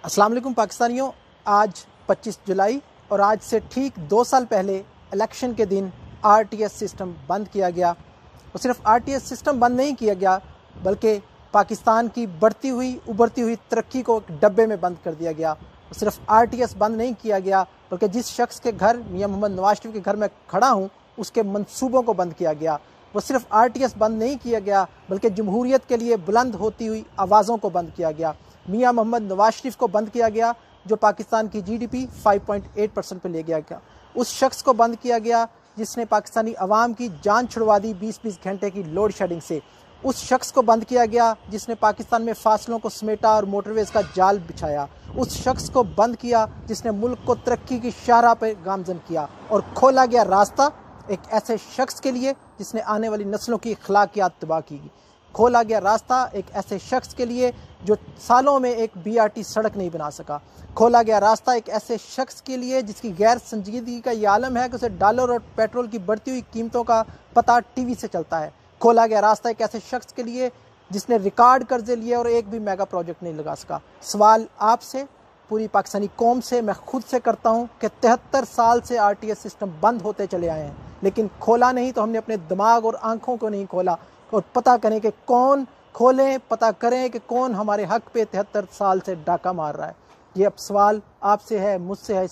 अस्सलाम वालेकुम पाकिस्तानियों। आज 25 जुलाई और आज से ठीक 2 साल पहले इलेक्शन के दिन आरटीएस सिस्टम बंद किया गया। और सिर्फ आरटीएस सिस्टम बंद नहीं किया गया बल्कि पाकिस्तान की बढ़ती हुई उभरती हुई तरक्की को एक डब्बे में बंद कर दिया गया। और सिर्फ आरटीएस बंद नहीं किया गया बल्कि जिस शख्स के घर मियां मोहम्मद नवाज शरीफ के घर में खड़ा हूँ उसके मंसूबों को बंद किया गया। वो सिर्फ आरटीएस बंद नहीं किया गया बल्कि जमहूरियत के लिए बुलंद होती हुई आवाज़ों को बंद किया गया। मियां मोहम्मद नवाज शरीफ को बंद किया गया जो पाकिस्तान की जीडीपी 5.8% पे ले गया। उस शख्स को बंद किया गया जिसने पाकिस्तानी अवाम की जान छुड़वा दी 20-20 घंटे की लोड शेडिंग से। उस शख्स को बंद किया गया जिसने पाकिस्तान में फासलों को समेटा और मोटरवेज़ का जाल बिछाया। उस शख्स को बंद किया जिसने मुल्क को तरक्की की शाहराह पर गामजन किया। और खोला गया रास्ता एक ऐसे शख्स के लिए जिसने आने वाली नस्लों की अखलाकियात तबाह की। खोला गया रास्ता एक ऐसे शख्स के लिए जो सालों में एक बीआरटी सड़क नहीं बना सका। खोला गया रास्ता एक ऐसे शख्स के लिए जिसकी गैर संजीदगी का ये आलम है कि उसे डॉलर और पेट्रोल की बढ़ती हुई कीमतों का पता टीवी से चलता है। खोला गया रास्ता एक ऐसे शख्स के लिए जिसने रिकॉर्ड कर्जे लिए और एक भी मेगा प्रोजेक्ट नहीं लगा सका। सवाल आपसे, पूरी पाकिस्तानी कौम से, मैं खुद से करता हूँ कि 73 साल से आरटीएस सिस्टम बंद होते चले आए हैं लेकिन खोला नहीं तो हमने अपने दिमाग और आंखों को नहीं खोला। और पता करें कि कौन खोलें, पता करें कि कौन हमारे हक पे 73 साल से डाका मार रहा है। ये अब सवाल आपसे है, मुझसे है।